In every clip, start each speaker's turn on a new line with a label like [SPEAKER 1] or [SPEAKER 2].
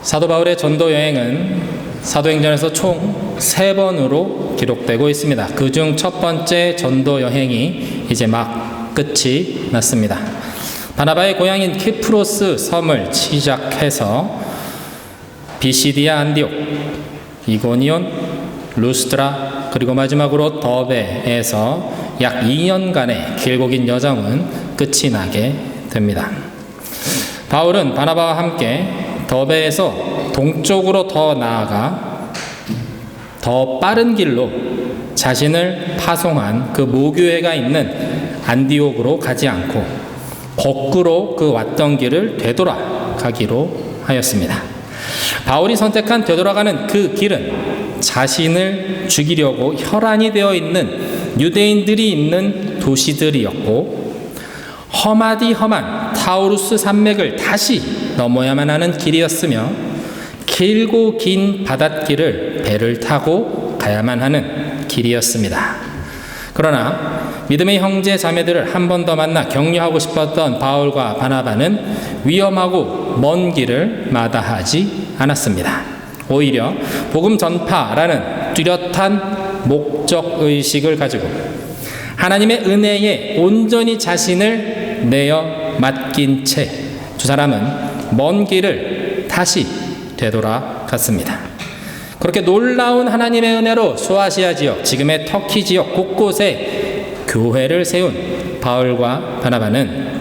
[SPEAKER 1] 사도 바울의 전도 여행은 사도행전에서 총 3번으로 기록되고 있습니다. 그중 첫 번째 전도 여행이 이제 막 끝이 났습니다. 바나바의 고향인 키프로스 섬을 시작해서 비시디아 안디옥, 이고니온, 루스드라, 그리고 마지막으로 더베에서 약 2년간의 길고 긴 여정은 끝이 나게 됩니다. 바울은 바나바와 함께 더베에서 동쪽으로 더 나아가 더 빠른 길로 자신을 파송한 그 모교회가 있는 안디옥으로 가지 않고 거꾸로 그 왔던 길을 되돌아가기로 하였습니다. 바울이 선택한 되돌아가는 그 길은 자신을 죽이려고 혈안이 되어 있는 유대인들이 있는 도시들이었고, 험하디 험한 타우루스 산맥을 다시 넘어야만 하는 길이었으며, 길고 긴 바닷길을 배를 타고 가야만 하는 길이었습니다. 그러나 믿음의 형제 자매들을 한 번 더 만나 격려하고 싶었던 바울과 바나바는 위험하고 먼 길을 마다하지 않았습니다. 오히려 복음 전파라는 뚜렷한 목적의식을 가지고 하나님의 은혜에 온전히 자신을 내어 맡긴 채 두 사람은 먼 길을 다시 되돌아갔습니다. 그렇게 놀라운 하나님의 은혜로 소아시아 지역, 지금의 터키 지역 곳곳에 교회를 세운 바울과 바나바는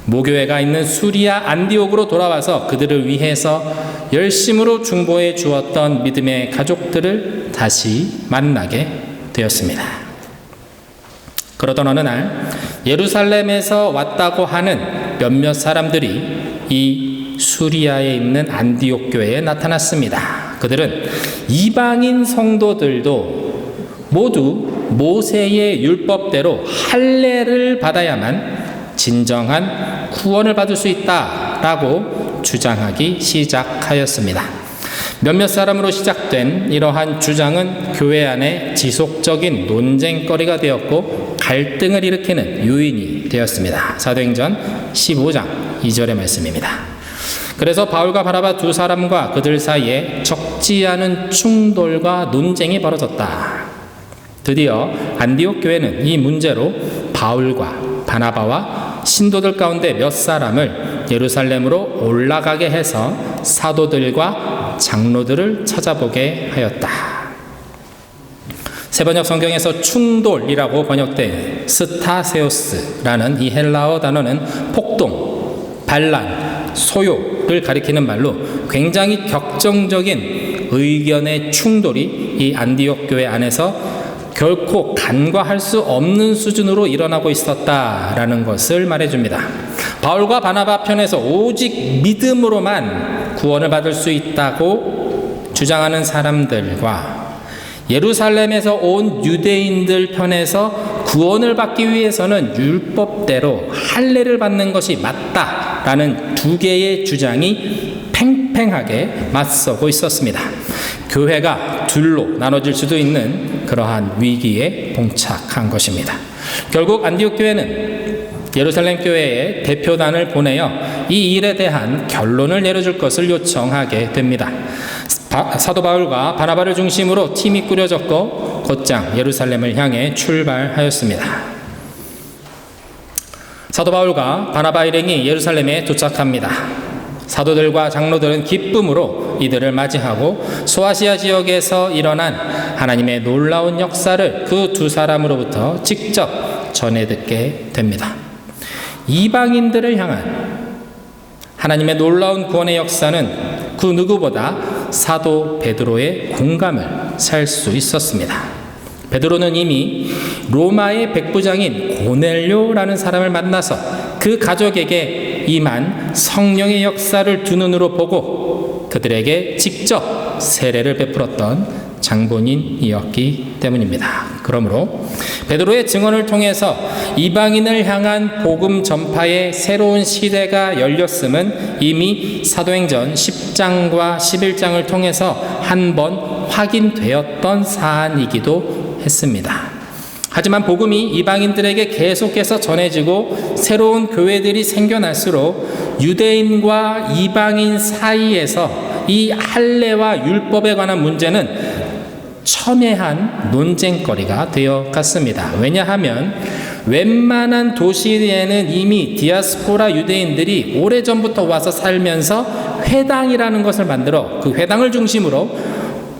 [SPEAKER 1] 모교회가 있는 수리아 안디옥으로 돌아와서 그들을 위해서 열심으로 중보해 주었던 믿음의 가족들을 다시 만나게 되었습니다. 그러던 어느 날 예루살렘에서 왔다고 하는 몇몇 사람들이 이 수리아에 있는 안디옥 교회에 나타났습니다. 그들은 이방인 성도들도 모두 모세의 율법대로 할례를 받아야만 진정한 구원을 받을 수 있다라고 주장하기 시작하였습니다. 몇몇 사람으로 시작된 이러한 주장은 교회 안에 지속적인 논쟁거리가 되었고 갈등을 일으키는 요인이 되었습니다. 사도행전 15장 2절의 말씀입니다. 그래서 바울과 바나바 두 사람과 그들 사이에 적지 않은 충돌과 논쟁이 벌어졌다. 드디어 안디옥 교회는 이 문제로 바울과 바나바와 신도들 가운데 몇 사람을 예루살렘으로 올라가게 해서 사도들과 장로들을 찾아보게 하였다. 세번역 성경에서 충돌이라고 번역된 스타세오스라는 이 헬라어 단어는 폭동, 반란, 소요를 가리키는 말로 굉장히 격정적인 의견의 충돌이 이 안디옥 교회 안에서 결코 간과할 수 없는 수준으로 일어나고 있었다라는 것을 말해줍니다. 바울과 바나바 편에서 오직 믿음으로만 구원을 받을 수 있다고 주장하는 사람들과 예루살렘에서 온 유대인들 편에서 구원을 받기 위해서는 율법대로 할례를 받는 것이 맞다라는 두 개의 주장이 팽팽하게 맞서고 있었습니다. 교회가 둘로 나눠질 수도 있는 그러한 위기에 봉착한 것입니다. 결국 안디옥 교회는 예루살렘 교회에 대표단을 보내어 이 일에 대한 결론을 내려줄 것을 요청하게 됩니다. 사도 바울과 바나바를 중심으로 팀이 꾸려졌고 곧장 예루살렘을 향해 출발하였습니다. 사도 바울과 바나바 일행이 예루살렘에 도착합니다. 사도들과 장로들은 기쁨으로 이들을 맞이하고 소아시아 지역에서 일어난 하나님의 놀라운 역사를 그 두 사람으로부터 직접 전해 듣게 됩니다. 이방인들을 향한 하나님의 놀라운 구원의 역사는 그 누구보다 사도 베드로의 공감을 살 수 있었습니다. 베드로는 이미 로마의 백부장인 고넬료라는 사람을 만나서 그 가족에게 임한 성령의 역사를 두 눈으로 보고 그들에게 직접 세례를 베풀었던 장본인이었기 때문입니다. 그러므로 베드로의 증언을 통해서 이방인을 향한 복음 전파의 새로운 시대가 열렸음은 이미 사도행전 10장과 11장을 통해서 한 번 확인되었던 사안이기도 했습니다. 하지만 복음이 이방인들에게 계속해서 전해지고 새로운 교회들이 생겨날수록 유대인과 이방인 사이에서 이 할례와 율법에 관한 문제는 첨예한 논쟁거리가 되어 갔습니다. 왜냐하면 웬만한 도시에는 이미 디아스포라 유대인들이 오래전부터 와서 살면서 회당이라는 것을 만들어 그 회당을 중심으로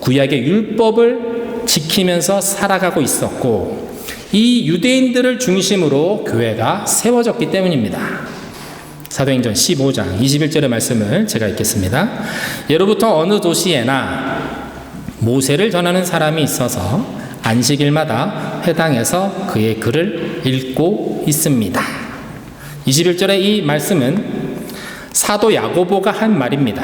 [SPEAKER 1] 구약의 율법을 지키면서 살아가고 있었고, 이 유대인들을 중심으로 교회가 세워졌기 때문입니다. 사도행전 15장 21절의 말씀을 제가 읽겠습니다. 예로부터 어느 도시에나 모세를 전하는 사람이 있어서 안식일마다 회당에서 그의 글을 읽고 있습니다. 21절의 이 말씀은 사도 야고보가 한 말입니다.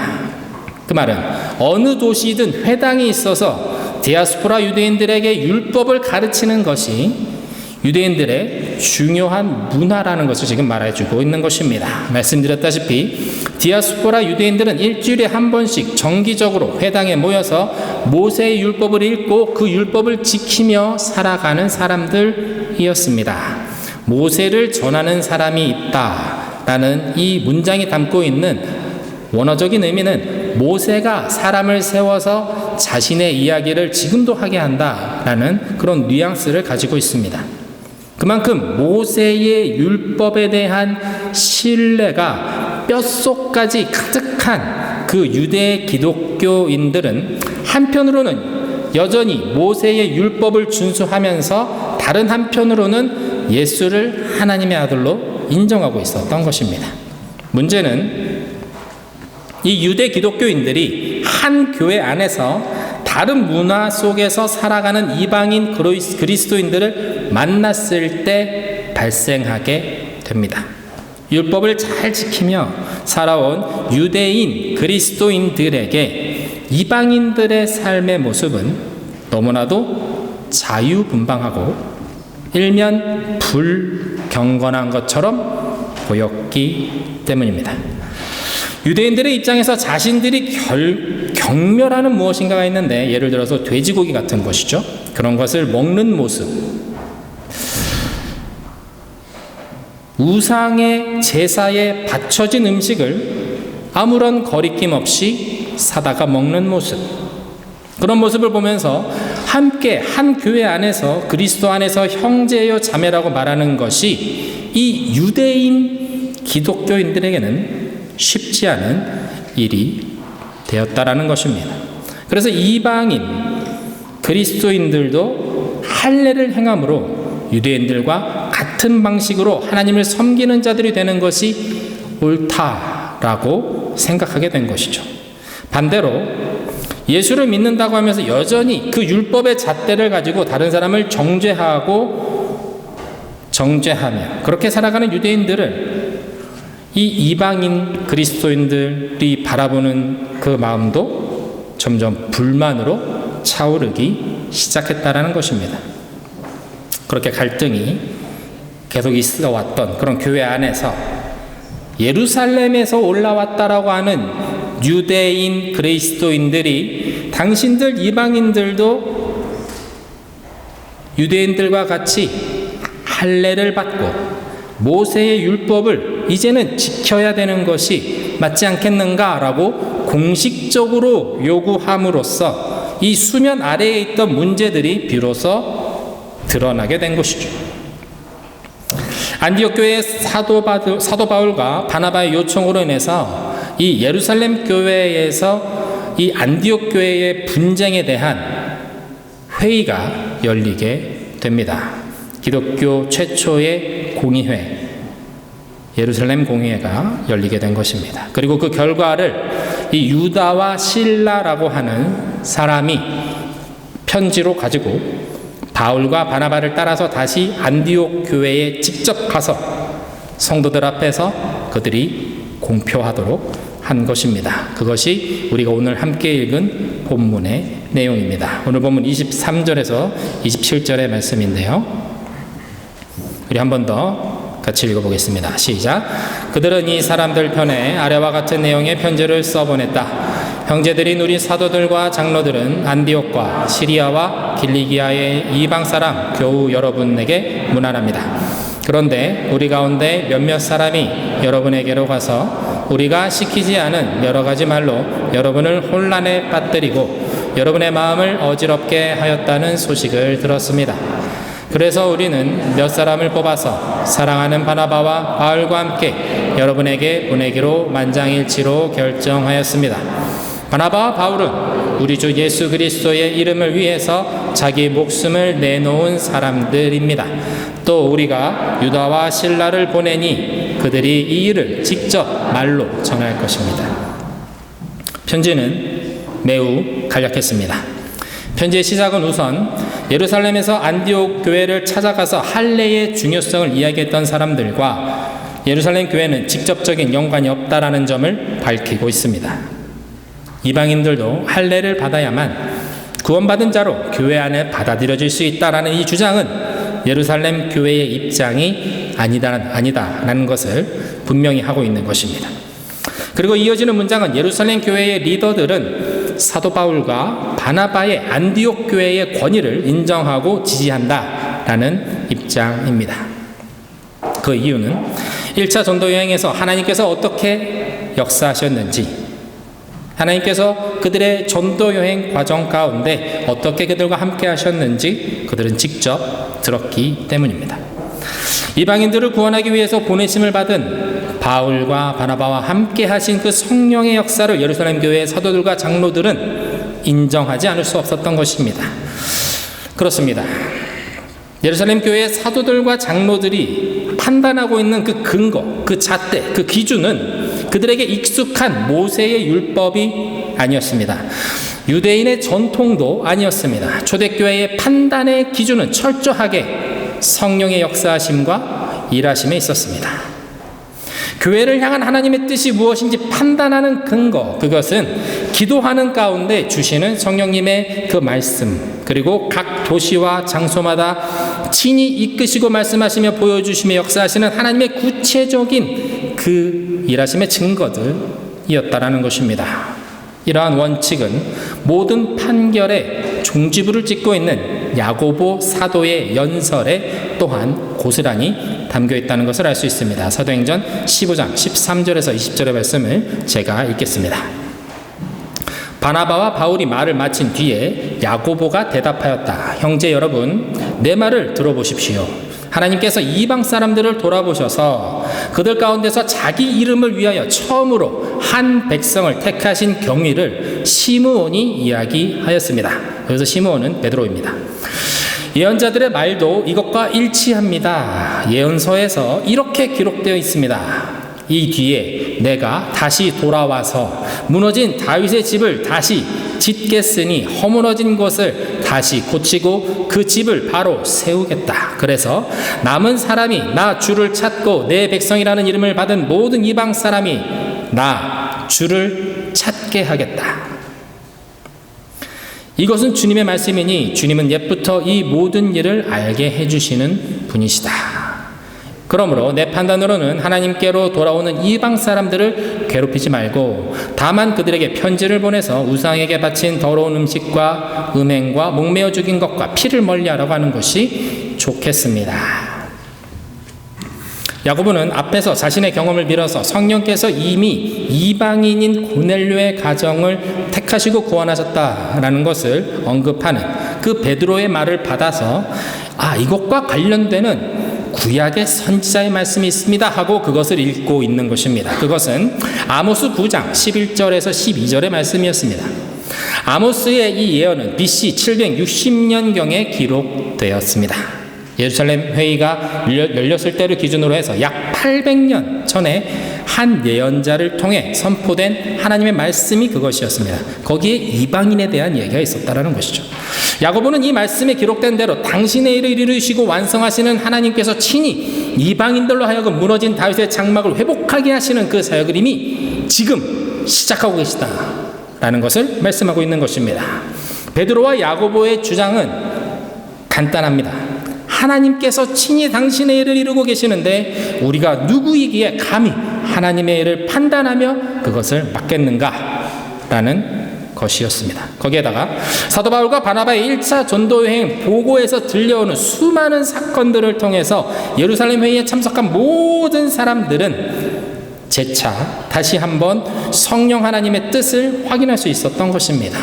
[SPEAKER 1] 그 말은 어느 도시든 회당이 있어서 디아스포라 유대인들에게 율법을 가르치는 것이 유대인들의 중요한 문화라는 것을 지금 말해주고 있는 것입니다. 말씀드렸다시피 디아스포라 유대인들은 일주일에 한 번씩 정기적으로 회당에 모여서 모세의 율법을 읽고 그 율법을 지키며 살아가는 사람들이었습니다. 모세를 전하는 사람이 있다라는 이 문장이 담고 있는 원어적인 의미는 모세가 사람을 세워서 자신의 이야기를 지금도 하게 한다라는 그런 뉘앙스를 가지고 있습니다. 그만큼 모세의 율법에 대한 신뢰가 뼛속까지 가득한 그 유대 기독교인들은 한편으로는 여전히 모세의 율법을 준수하면서 다른 한편으로는 예수를 하나님의 아들로 인정하고 있었던 것입니다. 문제는 이 유대 기독교인들이 한 교회 안에서 다른 문화 속에서 살아가는 이방인 그리스도인들을 만났을 때 발생하게 됩니다. 율법을 잘 지키며 살아온 유대인 그리스도인들에게 이방인들의 삶의 모습은 너무나도 자유분방하고 일면 불경건한 것처럼 보였기 때문입니다. 유대인들의 입장에서 자신들이 경멸하는 무엇인가가 있는데, 예를 들어서 돼지고기 같은 것이죠. 그런 것을 먹는 모습, 우상의 제사에 바쳐진 음식을 아무런 거리낌 없이 사다가 먹는 모습, 그런 모습을 보면서 함께 한 교회 안에서 그리스도 안에서 형제요 자매라고 말하는 것이 이 유대인 기독교인들에게는 쉽지 않은 일이 되었다라는 것입니다. 그래서 이방인 그리스도인들도 할례를 행함으로 유대인들과 같은 방식으로 하나님을 섬기는 자들이 되는 것이 옳다라고 생각하게 된 것이죠. 반대로 예수를 믿는다고 하면서 여전히 그 율법의 잣대를 가지고 다른 사람을 정죄하며 그렇게 살아가는 유대인들을 이 이방인 그리스도인들이 바라보는 그 마음도 점점 불만으로 차오르기 시작했다라는 것입니다. 그렇게 갈등이 계속 있어 왔던 그런 교회 안에서 예루살렘에서 올라왔다라고 하는 유대인 그리스도인들이 당신들 이방인들도 유대인들과 같이 할례를 받고 모세의 율법을 이제는 지켜야 되는 것이 맞지 않겠는가라고 공식적으로 요구함으로써 이 수면 아래에 있던 문제들이 비로소 드러나게 된 것이죠. 안디옥 교회의 사도 바울과 바나바의 요청으로 인해서 이 예루살렘 교회에서 이 안디옥 교회의 분쟁에 대한 회의가 열리게 됩니다. 기독교 최초의 공의회, 예루살렘 공의회가 열리게 된 것입니다. 그리고 그 결과를 이 유다와 실라라고 하는 사람이 편지로 가지고 바울과 바나바를 따라서 다시 안디옥 교회에 직접 가서 성도들 앞에서 그들이 공표하도록 한 것입니다. 그것이 우리가 오늘 함께 읽은 본문의 내용입니다. 오늘 본문 23절에서 27절의 말씀인데요. 우리 한 번 더 같이 읽어보겠습니다. 시작. 그들은 이 사람들 편에 아래와 같은 내용의 편지를 써보냈다. 형제들인 우리 사도들과 장로들은 안디옥과 시리아와 길리기아의 이방 사람 교우 여러분에게 문안합니다. 그런데 우리 가운데 몇몇 사람이 여러분에게로 가서 우리가 시키지 않은 여러 가지 말로 여러분을 혼란에 빠뜨리고 여러분의 마음을 어지럽게 하였다는 소식을 들었습니다. 그래서 우리는 몇 사람을 뽑아서 사랑하는 바나바와 바울과 함께 여러분에게 보내기로 만장일치로 결정하였습니다. 바나바와 바울은 우리 주 예수 그리스도의 이름을 위해서 자기 목숨을 내놓은 사람들입니다. 또 우리가 유다와 실라를 보내니 그들이 이 일을 직접 말로 전할 것입니다. 편지는 매우 간략했습니다. 편지의 시작은 우선 예루살렘에서 안디옥 교회를 찾아가서 할례의 중요성을 이야기했던 사람들과 예루살렘 교회는 직접적인 연관이 없다라는 점을 밝히고 있습니다. 이방인들도 할례를 받아야만 구원받은 자로 교회 안에 받아들여질 수 있다라는 이 주장은 예루살렘 교회의 입장이 아니다라는 것을 분명히 하고 있는 것입니다. 그리고 이어지는 문장은 예루살렘 교회의 리더들은 사도 바울과 바나바의 안디옥 교회의 권위를 인정하고 지지한다라는 입장입니다. 그 이유는 1차 전도 여행에서 하나님께서 어떻게 역사하셨는지, 하나님께서 그들의 전도 여행 과정 가운데 어떻게 그들과 함께 하셨는지 그들은 직접 들었기 때문입니다. 이방인들을 구원하기 위해서 보내심을 받은 바울과 바나바와 함께 하신 그 성령의 역사를 예루살렘 교회의 사도들과 장로들은 인정하지 않을 수 없었던 것입니다. 그렇습니다. 예루살렘 교회의 사도들과 장로들이 판단하고 있는 그 근거, 그 잣대, 그 기준은 그들에게 익숙한 모세의 율법이 아니었습니다. 유대인의 전통도 아니었습니다. 초대교회의 판단의 기준은 철저하게 성령의 역사하심과 일하심에 있었습니다. 교회를 향한 하나님의 뜻이 무엇인지 판단하는 근거, 그것은 기도하는 가운데 주시는 성령님의 그 말씀, 그리고 각 도시와 장소마다 친히 이끄시고 말씀하시며 보여주시며 역사하시는 하나님의 구체적인 그 일하심의 증거들이었다라는 것입니다. 이러한 원칙은 모든 판결에 종지부를 찍고 있는 야고보 사도의 연설에 또한 고스란히 담겨 있다는 것을 알 수 있습니다. 사도행전 15장 13절에서 20절의 말씀을 제가 읽겠습니다. 바나바와 바울이 말을 마친 뒤에 야고보가 대답하였다. 형제 여러분, 내 말을 들어보십시오. 하나님께서 이방 사람들을 돌아보셔서 그들 가운데서 자기 이름을 위하여 처음으로 한 백성을 택하신 경위를 시므온이 이야기하였습니다. 여기서 시므온은 베드로입니다. 예언자들의 말도 이것과 일치합니다. 예언서에서 이렇게 기록되어 있습니다. 이 뒤에 내가 다시 돌아와서 무너진 다윗의 집을 다시 짓겠으니 허물어진 것을 다시 고치고 그 집을 바로 세우겠다. 그래서 남은 사람이 나 주를 찾고 내 백성이라는 이름을 받은 모든 이방 사람이 나 주를 찾게 하겠다. 이것은 주님의 말씀이니 주님은 옛부터 이 모든 일을 알게 해주시는 분이시다. 그러므로 내 판단으로는 하나님께로 돌아오는 이방 사람들을 괴롭히지 말고 다만 그들에게 편지를 보내서 우상에게 바친 더러운 음식과 음행과 목매어 죽인 것과 피를 멀리하라고 하는 것이 좋겠습니다. 야고보는 앞에서 자신의 경험을 빌어서 성령께서 이미 이방인인 고넬료의 가정을 택하시고 구원하셨다라는 것을 언급하는 그 베드로의 말을 받아서 이것과 관련되는 구약의 선지자의 말씀이 있습니다 하고 그것을 읽고 있는 것입니다. 그것은 아모스 9장 11절에서 12절의 말씀이었습니다. 아모스의 이 예언은 BC 760년경에 기록되었습니다. 예루살렘 회의가 열렸을 때를 기준으로 해서 약 800년 전에 한 예언자를 통해 선포된 하나님의 말씀이 그것이었습니다. 거기에 이방인에 대한 얘기가 있었다라는 것이죠. 야고보는 이 말씀에 기록된 대로 당신의 일을 이루시고 완성하시는 하나님께서 친히 이방인들로 하여금 무너진 다윗의 장막을 회복하게 하시는 그 사역을 이미 지금 시작하고 계시다라는 것을 말씀하고 있는 것입니다. 베드로와 야고보의 주장은 간단합니다. 하나님께서 친히 당신의 일을 이루고 계시는데 우리가 누구이기에 감히 하나님의 일을 판단하며 그것을 막겠는가라는 것이었습니다. 거기에다가 사도 바울과 바나바의 1차 전도 여행 보고에서 들려오는 수많은 사건들을 통해서 예루살렘 회의에 참석한 모든 사람들은 재차 다시 한번 성령 하나님의 뜻을 확인할 수 있었던 것입니다.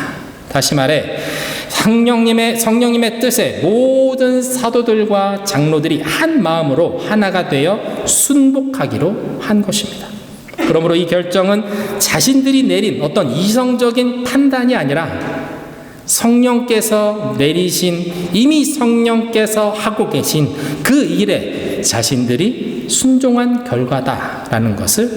[SPEAKER 1] 다시 말해 성령님의 뜻에 모든 사도들과 장로들이 한 마음으로 하나가 되어 순복하기로 한 것입니다. 그러므로 이 결정은 자신들이 내린 어떤 이성적인 판단이 아니라 성령께서 내리신, 이미 성령께서 하고 계신 그 일에 자신들이 순종한 결과다라는 것을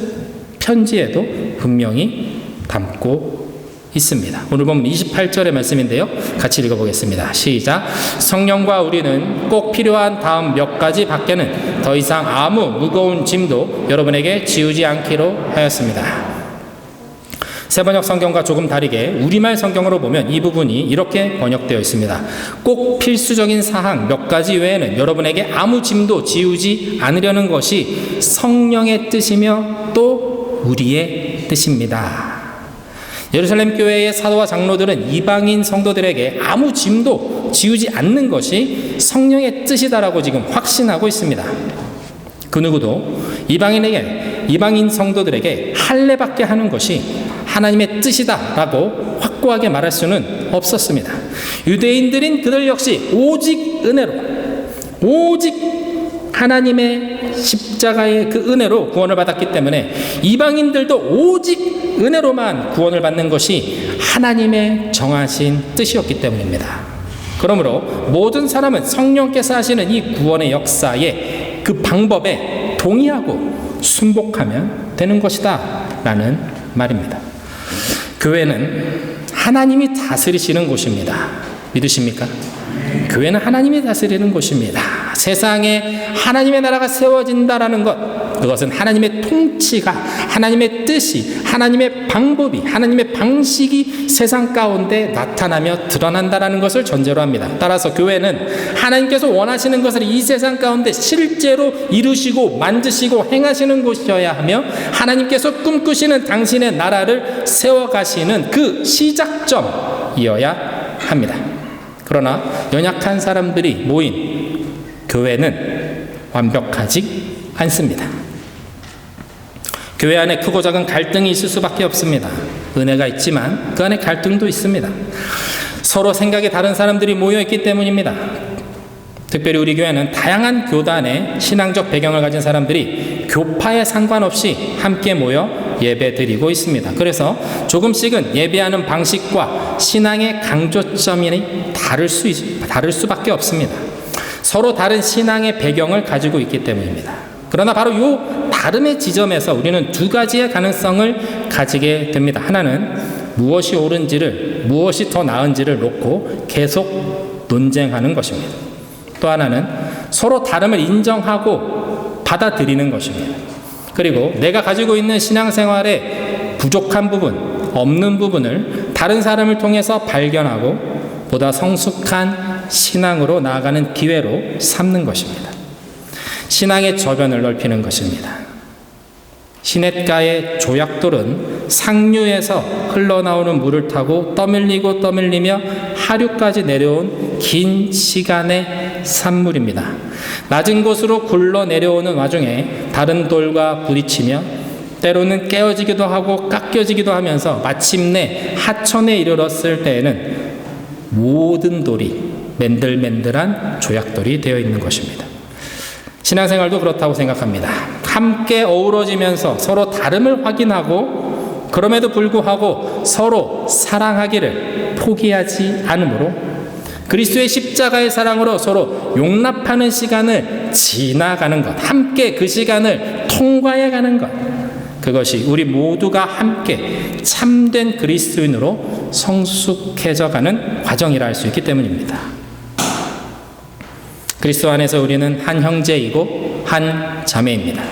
[SPEAKER 1] 편지에도 분명히 담고 있습니다. 오늘 보면 28절의 말씀인데요. 같이 읽어보겠습니다. 시작. 성령과 우리는 꼭 필요한 다음 몇 가지 밖에는 더 이상 아무 무거운 짐도 여러분에게 지우지 않기로 하였습니다. 세번역 성경과 조금 다르게 우리말 성경으로 보면 이 부분이 이렇게 번역되어 있습니다. 꼭 필수적인 사항 몇 가지 외에는 여러분에게 아무 짐도 지우지 않으려는 것이 성령의 뜻이며 또 우리의 뜻입니다. 예루살렘 교회의 사도와 장로들은 이방인 성도들에게 아무 짐도 지우지 않는 것이 성령의 뜻이다라고 지금 확신하고 있습니다. 그 누구도 이방인 성도들에게 할례받게 하는 것이 하나님의 뜻이다라고 확고하게 말할 수는 없었습니다. 유대인들인 그들 역시 오직 은혜로, 오직 하나님의 십자가의 그 은혜로 구원을 받았기 때문에 이방인들도 오직 은혜로만 구원을 받는 것이 하나님의 정하신 뜻이었기 때문입니다. 그러므로 모든 사람은 성령께서 하시는 이 구원의 역사에 그 방법에 동의하고 순복하면 되는 것이다 라는 말입니다. 교회는 하나님이 다스리시는 곳입니다. 믿으십니까? 교회는 하나님이 다스리는 곳입니다. 세상에 하나님의 나라가 세워진다라는 것, 그것은 하나님의 통치가, 하나님의 뜻이, 하나님의 방법이, 하나님의 방식이 세상 가운데 나타나며 드러난다라는 것을 전제로 합니다. 따라서 교회는 하나님께서 원하시는 것을 이 세상 가운데 실제로 이루시고 만드시고 행하시는 곳이어야 하며 하나님께서 꿈꾸시는 당신의 나라를 세워가시는 그 시작점이어야 합니다. 그러나 연약한 사람들이 모인 교회는 완벽하지 않습니다. 교회 안에 크고 작은 갈등이 있을 수밖에 없습니다. 은혜가 있지만 그 안에 갈등도 있습니다. 서로 생각이 다른 사람들이 모여있기 때문입니다. 특별히 우리 교회는 다양한 교단의 신앙적 배경을 가진 사람들이 교파에 상관없이 함께 모여 예배드리고 있습니다. 그래서 조금씩은 예배하는 방식과 신앙의 강조점이 다를 수밖에 없습니다. 서로 다른 신앙의 배경을 가지고 있기 때문입니다. 그러나 바로 이 다름의 지점에서 우리는 두 가지의 가능성을 가지게 됩니다. 하나는 무엇이 옳은지를, 무엇이 더 나은지를 놓고 계속 논쟁하는 것입니다. 또 하나는 서로 다름을 인정하고 받아들이는 것입니다. 그리고 내가 가지고 있는 신앙생활에 부족한 부분, 없는 부분을 다른 사람을 통해서 발견하고 보다 성숙한 신앙으로 나아가는 기회로 삼는 것입니다. 신앙의 저변을 넓히는 것입니다. 시냇가의 조약돌은 상류에서 흘러나오는 물을 타고 떠밀리며 하류까지 내려온 긴 시간의 산물입니다. 낮은 곳으로 굴러 내려오는 와중에 다른 돌과 부딪히며 때로는 깨어지기도 하고 깎여지기도 하면서 마침내 하천에 이르렀을 때에는 모든 돌이 맨들맨들한 조약돌이 되어 있는 것입니다. 신앙생활도 그렇다고 생각합니다. 함께 어우러지면서 서로 다름을 확인하고 그럼에도 불구하고 서로 사랑하기를 포기하지 않으므로 그리스도의 십자가의 사랑으로 서로 용납하는 시간을 지나가는 것, 함께 그 시간을 통과해 가는 것, 그것이 우리 모두가 함께 참된 그리스도인으로 성숙해져가는 과정이라 할 수 있기 때문입니다. 그리스도 안에서 우리는 한 형제이고 한 자매입니다.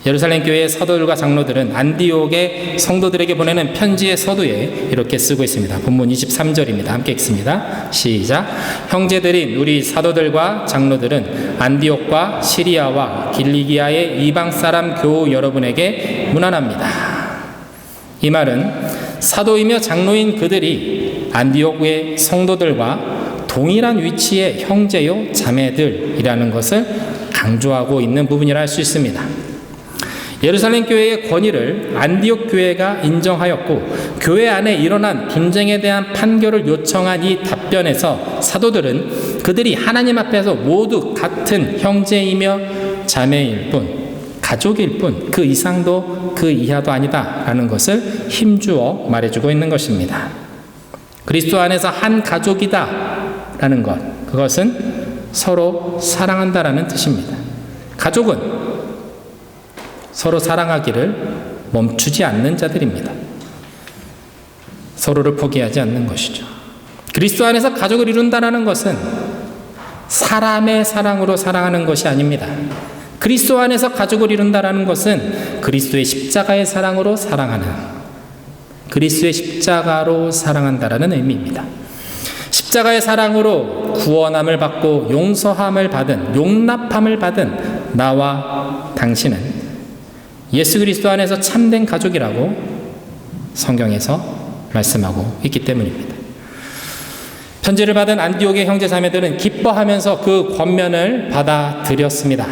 [SPEAKER 1] 예루살렘 교회의 사도들과 장로들은 안디옥의 성도들에게 보내는 편지의 서두에 이렇게 쓰고 있습니다. 본문 23절입니다. 함께 읽습니다. 시작. 형제들인 우리 사도들과 장로들은 안디옥과 시리아와 길리기아의 이방 사람 교우 여러분에게 문안합니다. 이 말은 사도이며 장로인 그들이 안디옥의 성도들과 동일한 위치의 형제요 자매들이라는 것을 강조하고 있는 부분이라 할 수 있습니다. 예루살렘 교회의 권위를 안디옥 교회가 인정하였고 교회 안에 일어난 분쟁에 대한 판결을 요청한 이 답변에서 사도들은 그들이 하나님 앞에서 모두 같은 형제이며 자매일 뿐, 가족일 뿐, 그 이상도 그 이하도 아니다라는 것을 힘주어 말해주고 있는 것입니다. 그리스도 안에서 한 가족이다라는 것, 그것은 서로 사랑한다라는 뜻입니다. 가족은 서로 사랑하기를 멈추지 않는 자들입니다. 서로를 포기하지 않는 것이죠. 그리스도 안에서 가족을 이룬다는 것은 사람의 사랑으로 사랑하는 것이 아닙니다. 그리스도 안에서 가족을 이룬다는 것은 그리스도의 십자가의 사랑으로 사랑하는, 그리스도의 십자가로 사랑한다라는 의미입니다. 십자가의 사랑으로 구원함을 받고 용서함을 받은, 용납함을 받은 나와 당신은 예수 그리스도 안에서 참된 가족이라고 성경에서 말씀하고 있기 때문입니다. 편지를 받은 안디옥의 형제 자매들은 기뻐하면서 그 권면을 받아들였습니다.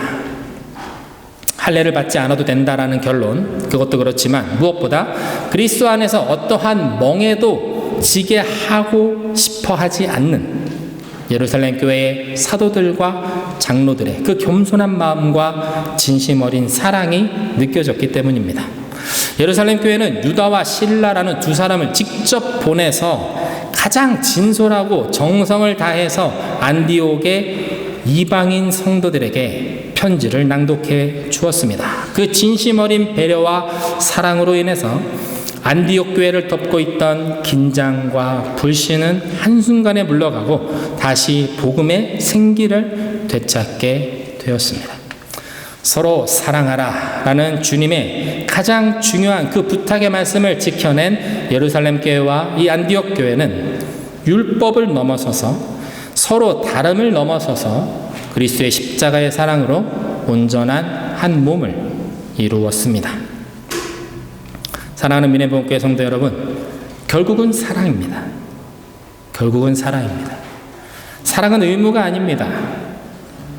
[SPEAKER 1] 할례를 받지 않아도 된다라는 결론, 그것도 그렇지만 무엇보다 그리스도 안에서 어떠한 멍에도 지게 하고 싶어 하지 않는 예루살렘 교회의 사도들과 장로들의 그 겸손한 마음과 진심 어린 사랑이 느껴졌기 때문입니다. 예루살렘 교회는 유다와 실라라는 두 사람을 직접 보내서 가장 진솔하고 정성을 다해서 안디옥의 이방인 성도들에게 편지를 낭독해 주었습니다. 그 진심 어린 배려와 사랑으로 인해서 안디옥 교회를 덮고 있던 긴장과 불신은 한순간에 물러가고 다시 복음의 생기를 되찾게 되었습니다. 서로 사랑하라 라는 주님의 가장 중요한 그 부탁의 말씀을 지켜낸 예루살렘 교회와 이 안디옥 교회는 율법을 넘어서서 서로 다름을 넘어서서 그리스도의 십자가의 사랑으로 온전한 한 몸을 이루었습니다. 사랑하는 미네본교회 성도 여러분, 결국은 사랑입니다. 결국은 사랑입니다. 사랑은 의무가 아닙니다.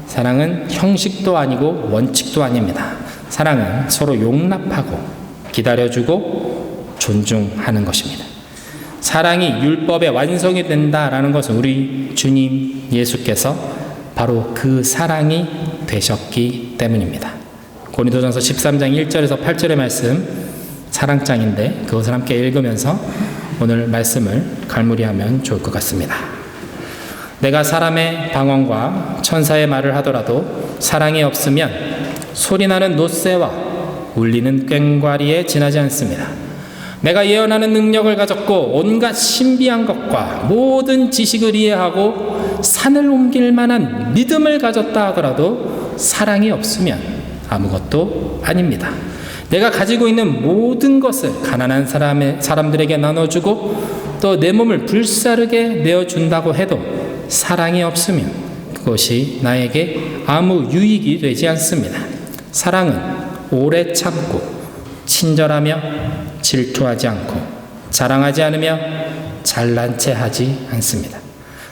[SPEAKER 1] 사랑은 형식도 아니고 원칙도 아닙니다. 사랑은 서로 용납하고 기다려주고 존중하는 것입니다. 사랑이 율법의 완성이 된다라는 것은 우리 주님 예수께서 바로 그 사랑이 되셨기 때문입니다. 고린도전서 13장 1절에서 8절의 말씀, 사랑장인데 그것을 함께 읽으면서 오늘 말씀을 갈무리하면 좋을 것 같습니다. 내가 사람의 방언과 천사의 말을 하더라도 사랑이 없으면 소리나는 놋새와 울리는 꽹과리에 지나지 않습니다. 내가 예언하는 능력을 가졌고 온갖 신비한 것과 모든 지식을 이해하고 산을 옮길 만한 믿음을 가졌다 하더라도 사랑이 없으면 아무것도 아닙니다. 내가 가지고 있는 모든 것을 가난한 사람들에게 나눠주고 또 내 몸을 불사르게 내어준다고 해도 사랑이 없으면 그것이 나에게 아무 유익이 되지 않습니다. 사랑은 오래 참고 친절하며 질투하지 않고 자랑하지 않으며 잘난 체 하지 않습니다.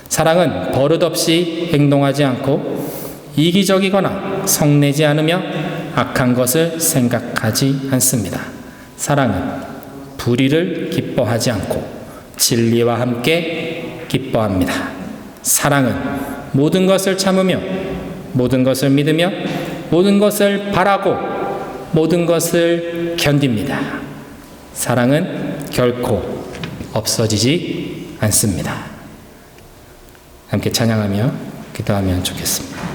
[SPEAKER 1] 사랑은 버릇없이 행동하지 않고 이기적이거나 성내지 않으며 악한 것을 생각하지 않습니다. 사랑은 불의를 기뻐하지 않고 진리와 함께 기뻐합니다. 사랑은 모든 것을 참으며 모든 것을 믿으며 모든 것을 바라고 모든 것을 견딥니다. 사랑은 결코 없어지지 않습니다. 함께 찬양하며 기도하면 좋겠습니다.